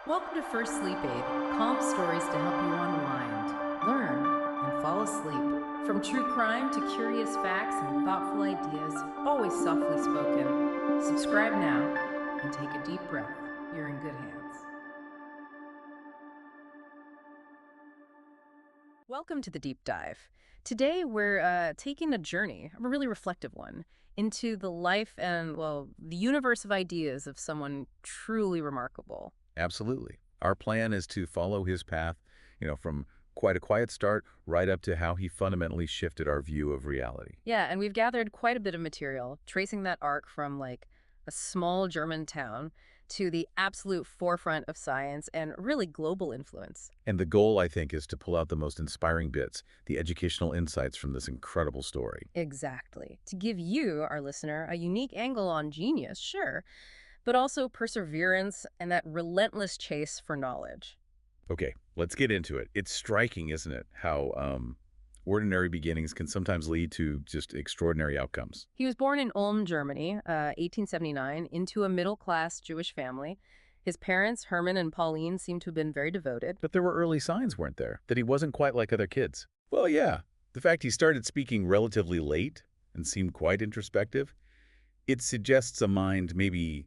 Welcome to First Sleep Aid, calm stories to help you unwind, learn, and fall asleep. From true crime to curious facts and thoughtful ideas, always softly spoken. Subscribe now and take a deep breath. You're in good hands. Welcome to the deep dive. Today we're taking a journey, a really reflective one, into the life and, well, the universe of ideas of someone truly remarkable. Absolutely. Our plan is to follow his path, from quite a quiet start right up to how he fundamentally shifted our view of reality. Yeah, and we've gathered quite a bit of material tracing that arc from like a small German town to the absolute forefront of science and really global influence. And the goal, I think, is to pull out the most inspiring bits, the educational insights from this incredible story. Exactly. To give you, our listener, a unique angle on genius, sure, but also perseverance and that relentless chase for knowledge. Okay, let's get into it. It's striking, isn't it, how ordinary beginnings can sometimes lead to just extraordinary outcomes. He was born in Ulm, Germany, 1879, into a middle-class Jewish family. His parents, Hermann and Pauline, seem to have been very devoted. But there were early signs, weren't there, that he wasn't quite like other kids? Well, yeah. The fact he started speaking relatively late and seemed quite introspective, it suggests a mind maybe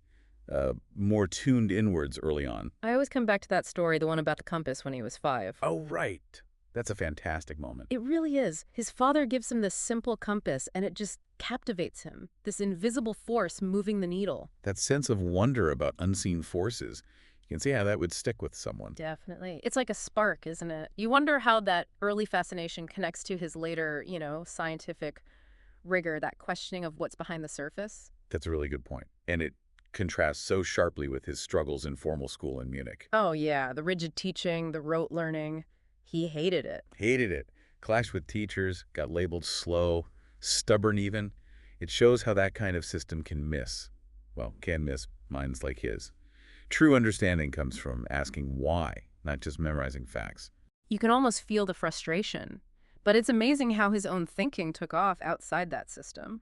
more tuned inwards early on. I always come back to that story, the one about the compass when he was 5. Oh, right. That's a fantastic moment. It really is. His father gives him this simple compass, and it just captivates him. This invisible force moving the needle. That sense of wonder about unseen forces, you can see how that would stick with someone. Definitely. It's like a spark, isn't it? You wonder how that early fascination connects to his later, scientific rigor, that questioning of what's behind the surface. That's a really good point. And it contrasts so sharply with his struggles in formal school in Munich. Oh, yeah, the rigid teaching, the rote learning. He hated it. Hated it. Clashed with teachers, got labeled slow, stubborn even. It shows how that kind of system can miss minds like his. True understanding comes from asking why, not just memorizing facts. You can almost feel the frustration. But it's amazing how his own thinking took off outside that system.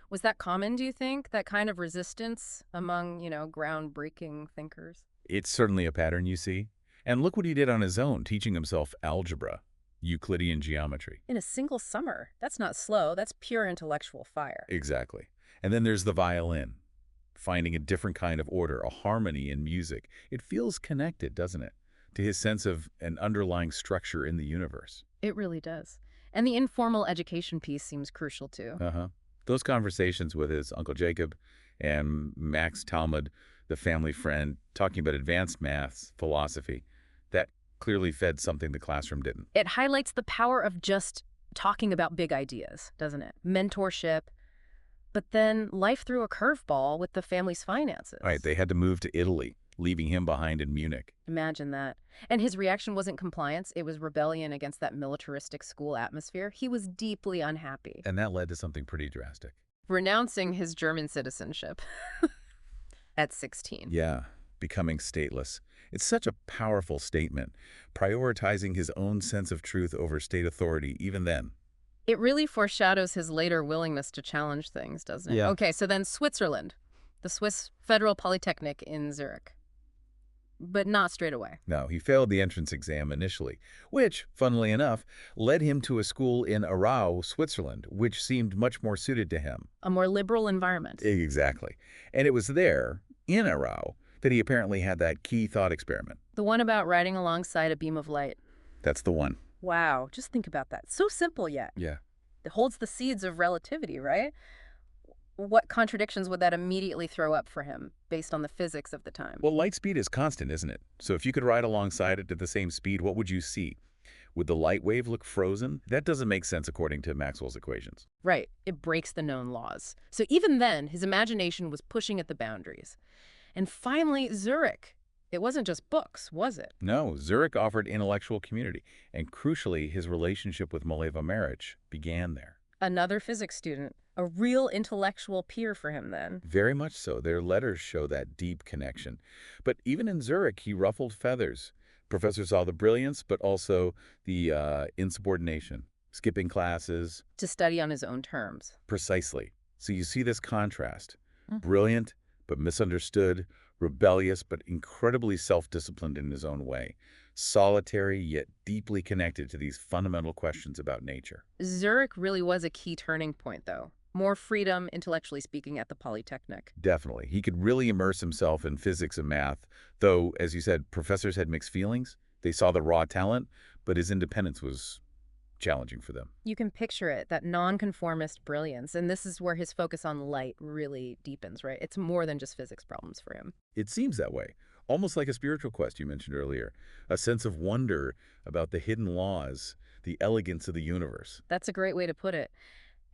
Was that common, do you think, that kind of resistance among, groundbreaking thinkers? It's certainly a pattern you see. And look what he did on his own, teaching himself algebra, Euclidean geometry. In a single summer. That's not slow. That's pure intellectual fire. Exactly. And then there's the violin, finding a different kind of order, a harmony in music. It feels connected, doesn't it, to his sense of an underlying structure in the universe. It really does. And the informal education piece seems crucial, too. Uh-huh. Those conversations with his Uncle Jacob and Max Talmud, the family friend, talking about advanced maths, philosophy, that clearly fed something the classroom didn't. It highlights the power of just talking about big ideas, doesn't it? Mentorship. But then life threw a curveball with the family's finances. Right, they had to move to Italy, leaving him behind in Munich. Imagine that. And his reaction wasn't compliance, it was rebellion against that militaristic school atmosphere. He was deeply unhappy, And that led to something pretty drastic. renouncing his German citizenship at 16. Yeah, becoming stateless. It's such a powerful statement, prioritizing his own sense of truth over state authority even then. It really foreshadows his later willingness to challenge things, doesn't it? Yeah. Okay, so then Switzerland, the Swiss Federal Polytechnic in Zurich. But not straight away. No, he failed the entrance exam initially, which, funnily enough, led him to a school in Aarau, Switzerland, which seemed much more suited to him. A more liberal environment. Exactly. And it was there, in Aarau, that he apparently had that key thought experiment. The one about riding alongside a beam of light. That's the one. Wow, just think about that. So simple yet. Yeah. It holds the seeds of relativity, right? What contradictions would that immediately throw up for him based on the physics of the time? Well, light speed is constant, isn't it? So if you could ride alongside it at the same speed, what would you see? Would the light wave look frozen? That doesn't make sense according to Maxwell's equations. Right, it breaks the known laws. So even then, his imagination was pushing at the boundaries. And finally, Zurich. It wasn't just books, was it? No, Zurich offered intellectual community, and crucially, his relationship with Mileva Maric began there. Another physics student, a real intellectual peer for him then. Very much so. Their letters show that deep connection. But even in Zurich, he ruffled feathers. Professor saw the brilliance, but also the insubordination, skipping classes. To study on his own terms. Precisely. So you see this contrast. Mm. Brilliant, but misunderstood. rebellious but incredibly self-disciplined in his own way, solitary yet deeply connected to these fundamental questions about nature. Zurich really was a key turning point, though. More freedom, intellectually speaking, at the Polytechnic. Definitely. He could really immerse himself in physics and math, though, as you said, professors had mixed feelings. They saw the raw talent, but his independence was challenging for them. You can picture it, that nonconformist brilliance, and this is where his focus on light really deepens, right? It's more than just physics problems for him. It seems that way, almost like a spiritual quest you mentioned earlier, a sense of wonder about the hidden laws, the elegance of the universe. That's a great way to put it.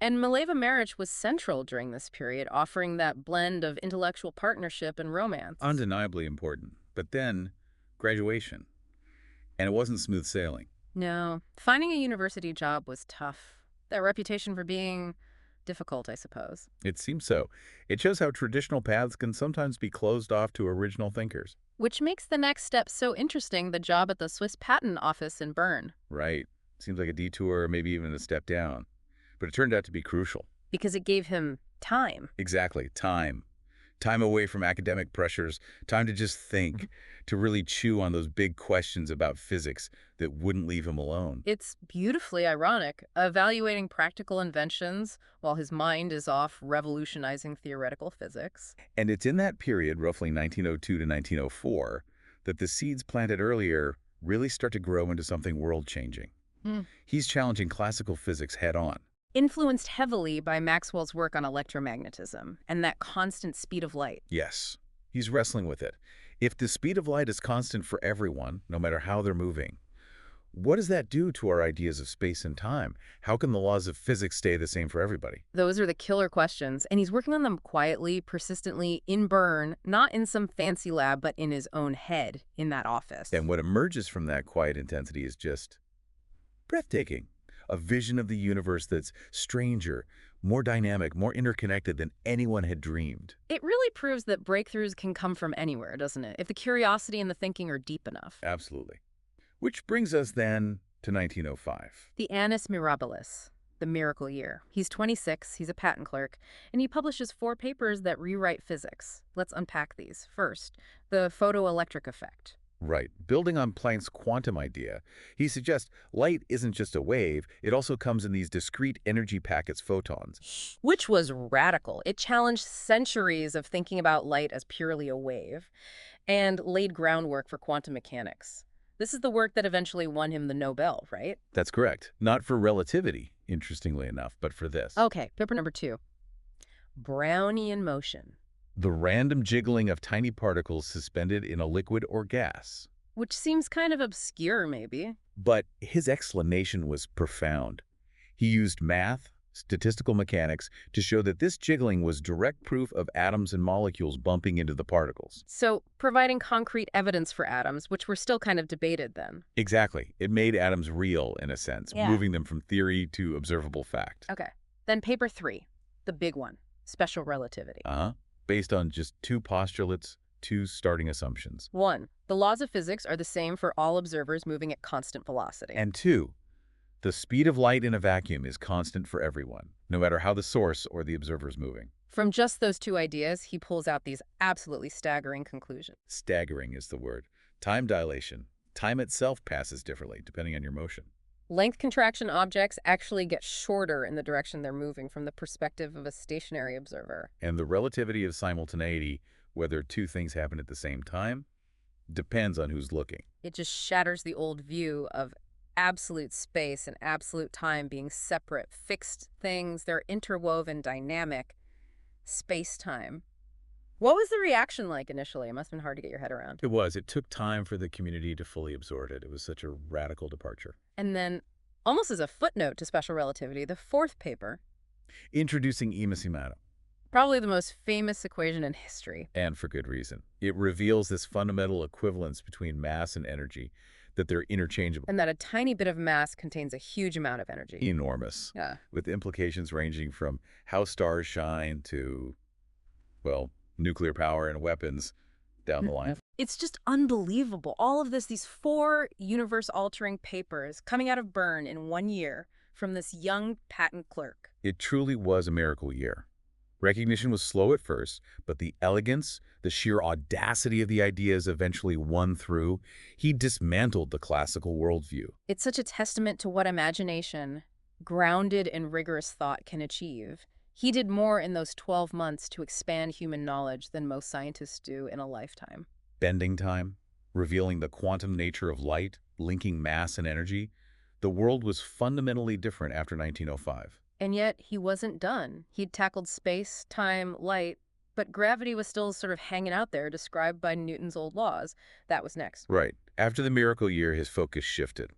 And Mileva marriage was central during this period, offering that blend of intellectual partnership and romance. Undeniably important. But then, graduation. And it wasn't smooth sailing. No, finding a university job was tough. Their reputation for being difficult, I suppose. It seems so. It shows how traditional paths can sometimes be closed off to original thinkers. Which makes the next step so interesting, the job at the Swiss Patent Office in Bern. Right. Seems like a detour, maybe even a step down. But it turned out to be crucial. Because it gave him time. Exactly. Time. Time away from academic pressures. Time to just think, to really chew on those big questions about physics that wouldn't leave him alone. It's beautifully ironic, evaluating practical inventions while his mind is off revolutionizing theoretical physics. And it's in that period, roughly 1902 to 1904, that the seeds planted earlier really start to grow into something world-changing. He's challenging classical physics head-on. Influenced heavily by Maxwell's work on electromagnetism and that constant speed of light. Yes, he's wrestling with it. If the speed of light is constant for everyone, no matter how they're moving, what does that do to our ideas of space and time? How can the laws of physics stay the same for everybody? Those are the killer questions, and he's working on them quietly, persistently, in Bern, not in some fancy lab, but in his own head, in that office. And what emerges from that quiet intensity is just breathtaking. A vision of the universe that's stranger, more dynamic, more interconnected than anyone had dreamed. It really proves that breakthroughs can come from anywhere, doesn't it? If the curiosity and the thinking are deep enough. Absolutely. Which brings us then to 1905. The Annus Mirabilis, the miracle year. He's 26, he's a patent clerk, and he publishes 4 papers that rewrite physics. Let's unpack these. First, the photoelectric effect. Right. Building on Planck's quantum idea, he suggests light isn't just a wave, it also comes in these discrete energy packets, photons. Which was radical. It challenged centuries of thinking about light as purely a wave and laid groundwork for quantum mechanics. This is the work that eventually won him the Nobel, right? That's correct. Not for relativity, interestingly enough, but for this. Okay, paper number 2. Brownian motion. The random jiggling of tiny particles suspended in a liquid or gas. Which seems kind of obscure, maybe. But his explanation was profound. He used math, statistical mechanics, to show that this jiggling was direct proof of atoms and molecules bumping into the particles. So, providing concrete evidence for atoms, which were still kind of debated then. Exactly. It made atoms real, in a sense, moving them from theory to observable fact. Okay. Then paper 3, the big one, special relativity. Based on just 2 postulates, 2 starting assumptions. 1, the laws of physics are the same for all observers moving at constant velocity. And 2, the speed of light in a vacuum is constant for everyone, no matter how the source or the observer is moving. From just those 2 ideas, he pulls out these absolutely staggering conclusions. Staggering is the word. Time dilation. Time itself passes differently, depending on your motion. Length contraction objects actually get shorter in the direction they're moving from the perspective of a stationary observer. And the relativity of simultaneity, whether 2 things happen at the same time, depends on who's looking. It just shatters the old view of absolute space and absolute time being separate, fixed things. They're interwoven, dynamic, space-time. What was the reaction like initially? It must have been hard to get your head around. It was. It took time for the community to fully absorb it. It was such a radical departure. And then, almost as a footnote to special relativity, the 4th paper, Introducing E Mathematics. probably the most famous equation in history. And for good reason. It reveals this fundamental equivalence between mass and energy, that they're interchangeable. And that a tiny bit of mass contains a huge amount of energy. Enormous. Yeah. With implications ranging from how stars shine to, well, nuclear power and weapons down the line. It's just unbelievable. All of this, these 4 universe-altering papers coming out of Bern in 1 year from this young patent clerk. It truly was a miracle year. Recognition was slow at first, but the elegance, the sheer audacity of the ideas eventually won through. He dismantled the classical worldview. It's such a testament to what imagination, grounded in rigorous thought, can achieve. He did more in those 12 months to expand human knowledge than most scientists do in a lifetime. Bending time, revealing the quantum nature of light, linking mass and energy. The world was fundamentally different after 1905. And yet, he wasn't done. He'd tackled space, time, light, but gravity was still sort of hanging out there, described by Newton's old laws. That was next. Right. After the miracle year, his focus shifted.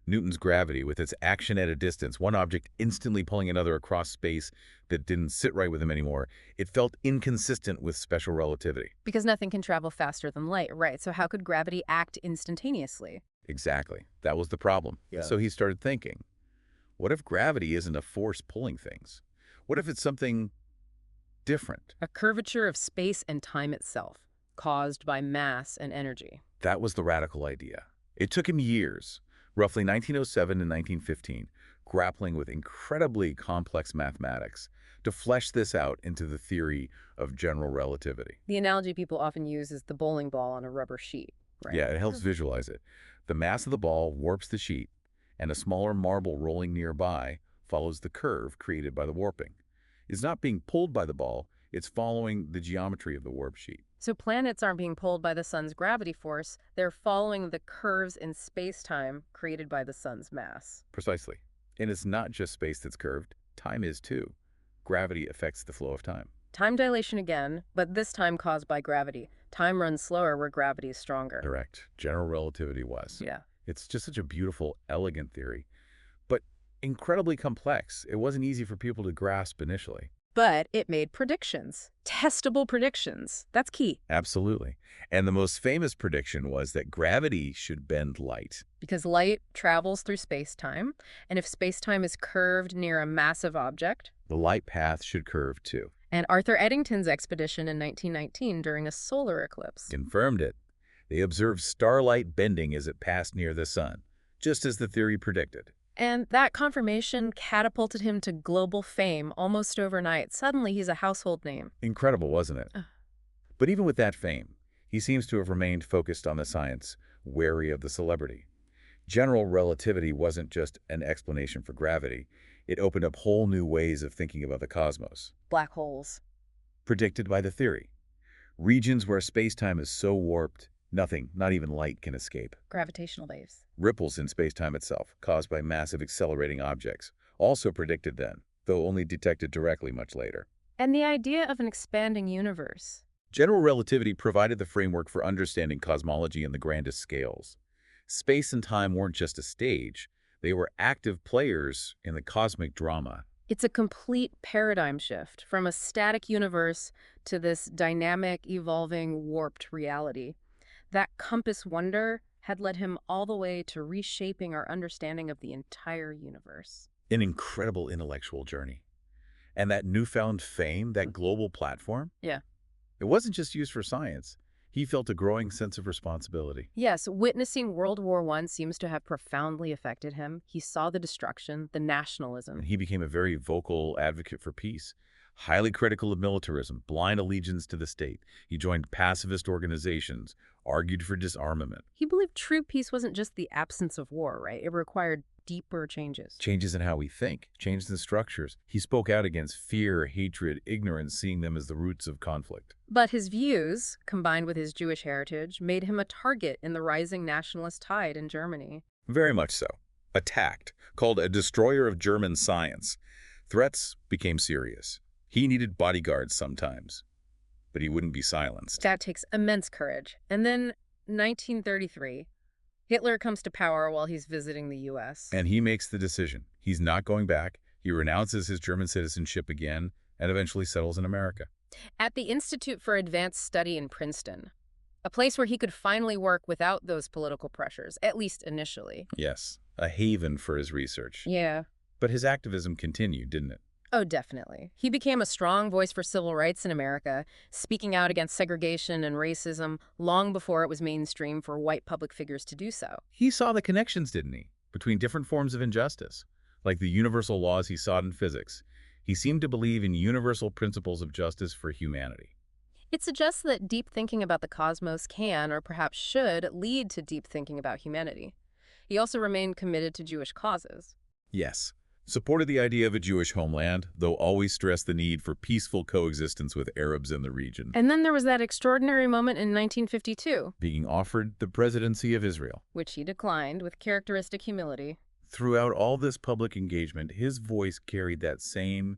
Newton's gravity, with its action at a distance, one object instantly pulling another across space that didn't sit right with him anymore, it felt inconsistent with special relativity. Because nothing can travel faster than light, right? So how could gravity act instantaneously? Exactly. That was the problem. Yeah. So he started thinking, what if gravity isn't a force pulling things? What if it's something different? A curvature of space and time itself, caused by mass and energy. That was the radical idea. It took him years, roughly 1907 and 1915, grappling with incredibly complex mathematics to flesh this out into the theory of general relativity. The analogy people often use is the bowling ball on a rubber sheet, right? Yeah, it helps visualize it. The mass of the ball warps the sheet, and a smaller marble rolling nearby follows the curve created by the warping. It's not being pulled by the ball, it's following the geometry of the warp sheet. So planets aren't being pulled by the sun's gravity force, they're following the curves in space-time created by the sun's mass. Precisely. And it's not just space that's curved, time is too. Gravity affects the flow of time. Time dilation again, but this time caused by gravity. Time runs slower where gravity is stronger. Correct. General relativity was. Yeah. It's just such a beautiful, elegant theory, but incredibly complex. It wasn't easy for people to grasp initially. But it made predictions. Testable predictions. That's key. Absolutely. And the most famous prediction was that gravity should bend light. Because light travels through space-time, and if space-time is curved near a massive object, The light path should curve too. and Arthur Eddington's expedition in 1919 during a solar eclipse. Confirmed it. They observed starlight bending as it passed near the sun, just as the theory predicted. And that confirmation catapulted him to global fame almost overnight. Suddenly, he's a household name. Incredible, wasn't it? Ugh. But even with that fame, he seems to have remained focused on the science, wary of the celebrity. General relativity wasn't just an explanation for gravity. It opened up whole new ways of thinking about the cosmos, Black holes. predicted by the theory. Regions where space-time is so warped, nothing, not even light, can escape. Gravitational waves. Ripples in space-time itself, caused by massive accelerating objects, also predicted then, though only detected directly much later. And the idea of an expanding universe. General relativity provided the framework for understanding cosmology in the grandest scales. Space and time weren't just a stage, they were active players in the cosmic drama. It's a complete paradigm shift from a static universe to this dynamic, evolving, warped reality. That compass wonder had led him all the way to reshaping our understanding of the entire universe. An incredible intellectual journey. And that newfound fame, that global platform, Yeah. it wasn't just used for science. He felt a growing sense of responsibility. Yes, witnessing World War I seems to have profoundly affected him. He saw the destruction, the nationalism. And he became a very vocal advocate for peace, highly critical of militarism, blind allegiance to the state. He joined pacifist organizations, argued for disarmament. He believed true peace wasn't just the absence of war, right? It required deeper changes. Changes in how we think, changes in structures. He spoke out against fear, hatred, ignorance, seeing them as the roots of conflict. But his views, combined with his Jewish heritage, made him a target in the rising nationalist tide in Germany. Very much so. Attacked, called a destroyer of German science. Threats became serious. He needed bodyguards sometimes, but he wouldn't be silenced. That takes immense courage. And then, 1933, Hitler comes to power while he's visiting the U.S. And he makes the decision. He's not going back. He renounces his German citizenship again and eventually settles in America. At the Institute for Advanced Study in Princeton, a place where he could finally work without those political pressures, at least initially. Yes, a haven for his research. Yeah. But his activism continued, didn't it? Oh, definitely. He became a strong voice for civil rights in America, speaking out against segregation and racism long before it was mainstream for white public figures to do so. He saw the connections, didn't he, between different forms of injustice, like the universal laws he sought in physics. He seemed to believe in universal principles of justice for humanity. It suggests that deep thinking about the cosmos can, or perhaps should, lead to deep thinking about humanity. He also remained committed to Jewish causes. Yes, supported the idea of a Jewish homeland, though always stressed the need for peaceful coexistence with Arabs in the region. And then there was that extraordinary moment in 1952, Being offered the presidency of Israel. which he declined with characteristic humility. Throughout all this public engagement, his voice carried that same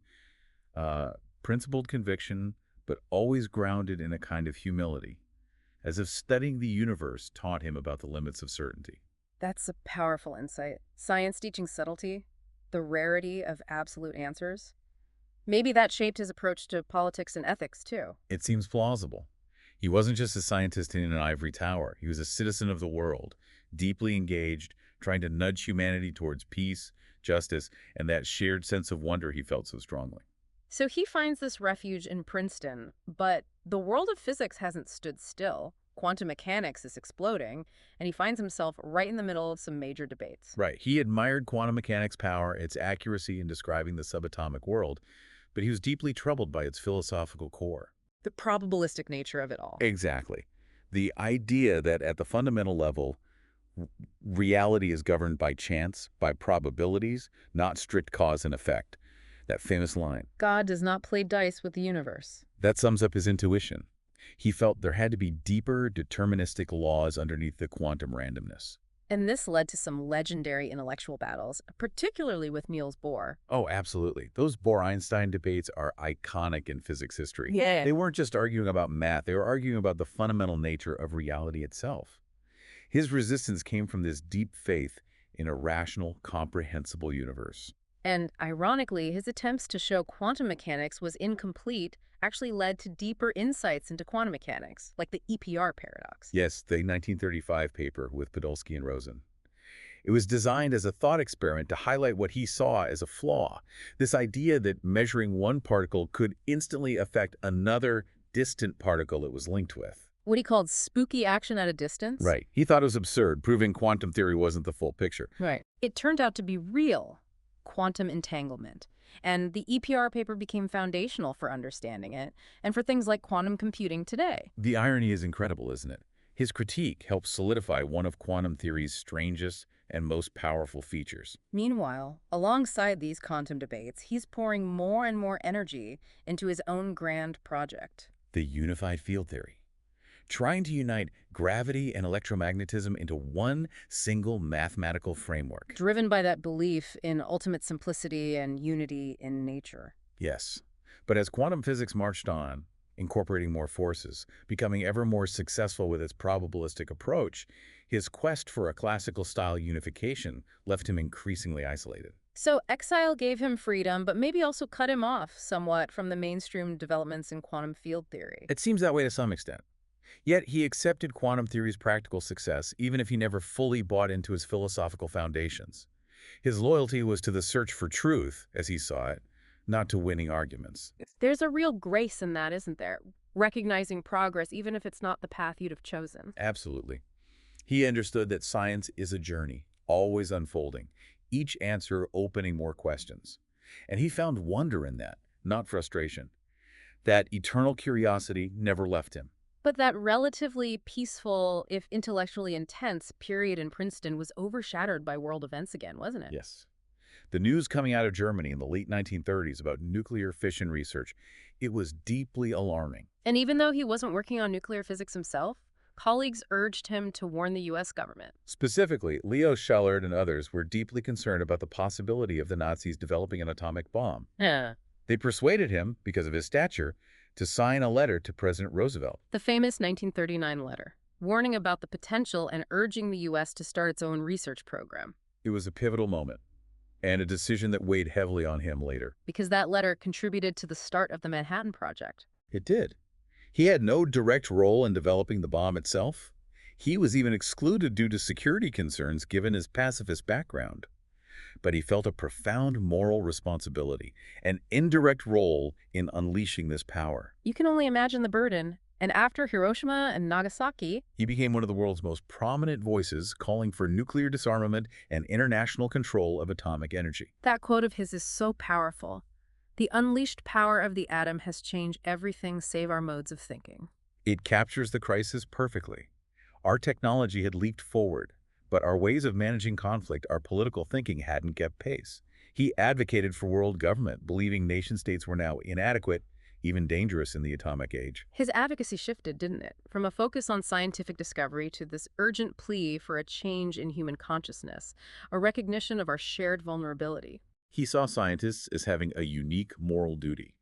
principled conviction, but always grounded in a kind of humility, as if studying the universe taught him about the limits of certainty. That's a powerful insight. Science teaching subtlety, the rarity of absolute answers. Maybe that shaped his approach to politics and ethics, too. It seems plausible. He wasn't just a scientist in an ivory tower. He was a citizen of the world, deeply engaged, trying to nudge humanity towards peace, justice, and that shared sense of wonder he felt so strongly. So he finds this refuge in Princeton, but the world of physics hasn't stood still. Quantum mechanics is exploding, and he finds himself right in the middle of some major debates. Right. He admired quantum mechanics' power, its accuracy in describing the subatomic world, but he was deeply troubled by its philosophical core. The probabilistic nature of it all. Exactly. The idea that at the fundamental level, reality is governed by chance, by probabilities, not strict cause and effect. That famous line. God does not play dice with the universe. That sums up his intuition. He felt there had to be deeper, deterministic laws underneath the quantum randomness. And this led to some legendary intellectual battles, particularly with Niels Bohr. Oh, absolutely. Those Bohr-Einstein debates are iconic in physics history. Yeah. They weren't just arguing about math. They were arguing about the fundamental nature of reality itself. His resistance came from this deep faith in a rational, comprehensible universe. And ironically, his attempts to show quantum mechanics was incomplete actually led to deeper insights into quantum mechanics, like the EPR paradox. Yes, the 1935 paper with Podolsky and Rosen. It was designed as a thought experiment to highlight what he saw as a flaw, this idea that measuring one particle could instantly affect another distant particle it was linked with. What he called spooky action at a distance? Right. He thought it was absurd, proving quantum theory wasn't the full picture. Right. It turned out to be real. Quantum entanglement. And the EPR paper became foundational for understanding it and for things like quantum computing today. The irony is incredible, isn't it? His critique helped solidify one of quantum theory's strangest and most powerful features. Meanwhile, alongside these quantum debates, he's pouring more and more energy into his own grand project. The unified field theory. Trying to unite gravity and electromagnetism into one single mathematical framework. Driven by that belief in ultimate simplicity and unity in nature. Yes. But as quantum physics marched on, incorporating more forces, becoming ever more successful with its probabilistic approach, his quest for a classical-style unification left him increasingly isolated. So exile gave him freedom, but maybe also cut him off somewhat from the mainstream developments in quantum field theory. It seems that way to some extent. Yet he accepted quantum theory's practical success, even if he never fully bought into its philosophical foundations. His loyalty was to the search for truth, as he saw it, not to winning arguments. There's a real grace in that, isn't there? Recognizing progress, even if it's not the path you'd have chosen. Absolutely. He understood that science is a journey, always unfolding, each answer opening more questions. And he found wonder in that, not frustration. That eternal curiosity never left him. But that relatively peaceful, if intellectually intense, period in Princeton was overshadowed by world events again, wasn't it? Yes. The news coming out of Germany in the late 1930s about nuclear fission research, it was deeply alarming. And even though he wasn't working on nuclear physics himself, colleagues urged him to warn the U.S. government. Specifically, Leo Szilard and others were deeply concerned about the possibility of the Nazis developing an atomic bomb. Yeah. They persuaded him, because of his stature, to sign a letter to President Roosevelt. The famous 1939 letter, warning about the potential and urging the U.S. to start its own research program. It was a pivotal moment, and a decision that weighed heavily on him later. Because that letter contributed to the start of the Manhattan Project. It did. He had no direct role in developing the bomb itself. He was even excluded due to security concerns given his pacifist background. But he felt a profound moral responsibility, an indirect role in unleashing this power. You can only imagine the burden. And after Hiroshima and Nagasaki, He became one of the world's most prominent voices calling for nuclear disarmament and international control of atomic energy. that quote of his is so powerful. The unleashed power of the atom has changed everything save our modes of thinking. It captures the crisis perfectly. Our technology had leaped forward, but our ways of managing conflict, our political thinking hadn't kept pace. He advocated for world government, believing nation-states were now inadequate, even dangerous in the atomic age. His advocacy shifted, didn't it? From a focus on scientific discovery to this urgent plea for a change in human consciousness, a recognition of our shared vulnerability. He saw scientists as having a unique moral duty.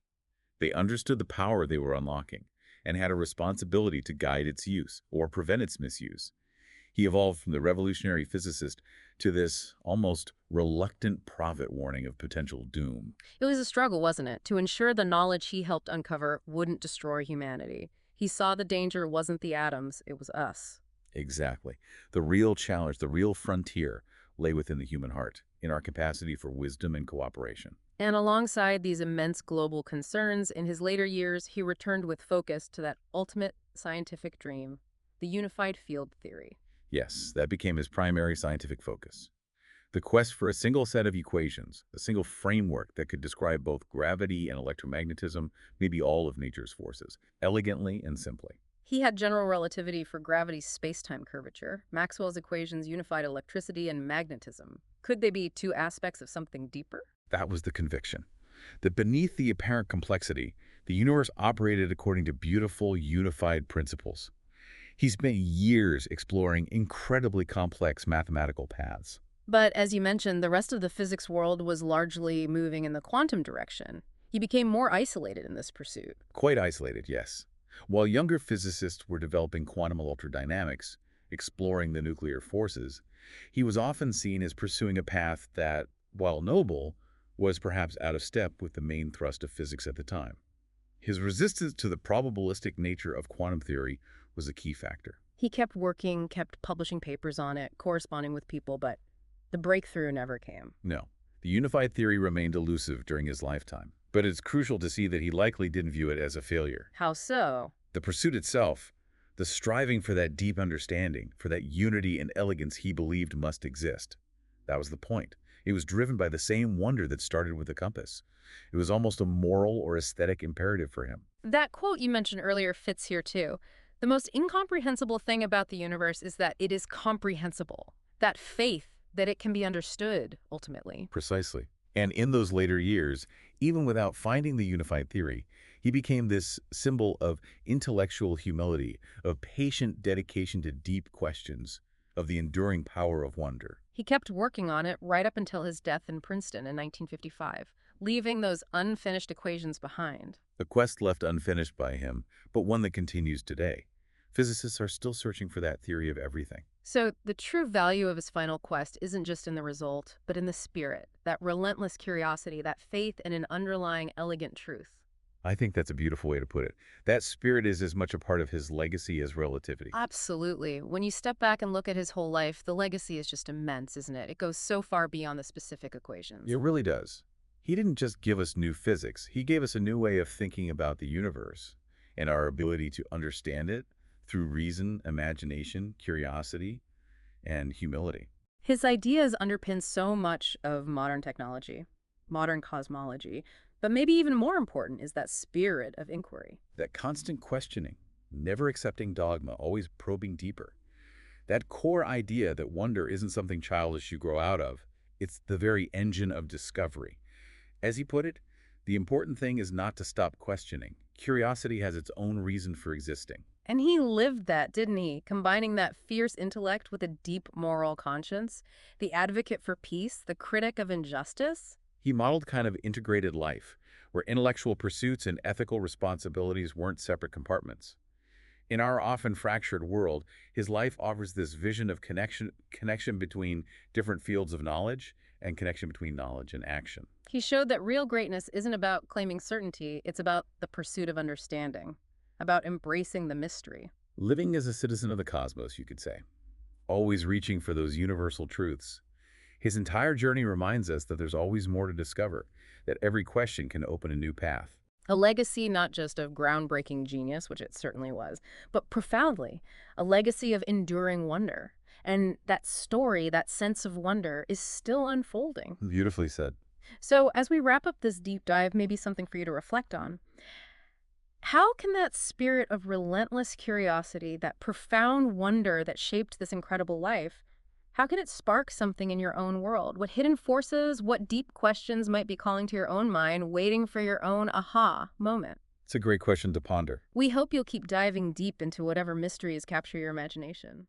They understood the power they were unlocking and had a responsibility to guide its use or prevent its misuse. He evolved from the revolutionary physicist to this almost reluctant prophet warning of potential doom. It was a struggle, wasn't it, to ensure the knowledge he helped uncover wouldn't destroy humanity. He saw the danger wasn't the atoms, it was us. Exactly. The real challenge, the real frontier, lay within the human heart, in our capacity for wisdom and cooperation. And alongside these immense global concerns, in his later years, he returned with focus to that ultimate scientific dream, the unified field theory. Yes, that became his primary scientific focus. The quest for a single set of equations, a single framework that could describe both gravity and electromagnetism, maybe all of nature's forces, elegantly and simply. He had general relativity for gravity's space-time curvature. Maxwell's equations unified electricity and magnetism. Could they be two aspects of something deeper? That was the conviction. That beneath the apparent complexity, the universe operated according to beautiful, unified principles. He spent years exploring incredibly complex mathematical paths. But as you mentioned, the rest of the physics world was largely moving in the quantum direction. He became more isolated in this pursuit. Quite isolated, yes. While younger physicists were developing quantum electrodynamics, exploring the nuclear forces, he was often seen as pursuing a path that, while noble, was perhaps out of step with the main thrust of physics at the time. His resistance to the probabilistic nature of quantum theory was a key factor. He kept working, kept publishing papers on it, corresponding with people, but the breakthrough never came. No, the unified theory remained elusive during his lifetime, but it's crucial to see that he likely didn't view it as a failure. How so? The pursuit itself, the striving for that deep understanding, for that unity and elegance he believed must exist, that was the point. It was driven by the same wonder that started with the compass. It was almost a moral or aesthetic imperative for him. That quote you mentioned earlier fits here too. The most incomprehensible thing about the universe is that it is comprehensible. That faith that it can be understood, ultimately. Precisely. And in those later years, even without finding the unified theory, he became this symbol of intellectual humility, of patient dedication to deep questions, of the enduring power of wonder. He kept working on it right up until his death in Princeton in 1955, leaving those unfinished equations behind. A quest left unfinished by him, but one that continues today. Physicists are still searching for that theory of everything. So the true value of his final quest isn't just in the result, but in the spirit, that relentless curiosity, that faith in an underlying elegant truth. I think that's a beautiful way to put it. That spirit is as much a part of his legacy as relativity. Absolutely. When you step back and look at his whole life, the legacy is just immense, isn't it? It goes so far beyond the specific equations. It really does. He didn't just give us new physics. He gave us a new way of thinking about the universe and our ability to understand it through reason, imagination, curiosity, and humility. His ideas underpin so much of modern technology, modern cosmology, but maybe even more important is that spirit of inquiry. That constant questioning, never accepting dogma, always probing deeper. That core idea that wonder isn't something childish you grow out of. It's the very engine of discovery. As he put it, the important thing is not to stop questioning. Curiosity has its own reason for existing. And he lived that, didn't he? Combining that fierce intellect with a deep moral conscience, the advocate for peace, the critic of injustice. He modeled kind of integrated life, where intellectual pursuits and ethical responsibilities weren't separate compartments. In our often fractured world, his life offers this vision of connection between different fields of knowledge and connection between knowledge and action. He showed that real greatness isn't about claiming certainty, it's about the pursuit of understanding, about embracing the mystery. Living as a citizen of the cosmos, you could say, always reaching for those universal truths. His entire journey reminds us that there's always more to discover, that every question can open a new path. A legacy not just of groundbreaking genius, which it certainly was, but profoundly, a legacy of enduring wonder. And that story, that sense of wonder, is still unfolding. Beautifully said. So, as we wrap up this deep dive, maybe something for you to reflect on. How can that spirit of relentless curiosity, that profound wonder that shaped this incredible life, how can it spark something in your own world? What hidden forces, what deep questions might be calling to your own mind, waiting for your own aha moment? It's a great question to ponder. We hope you'll keep diving deep into whatever mysteries capture your imagination.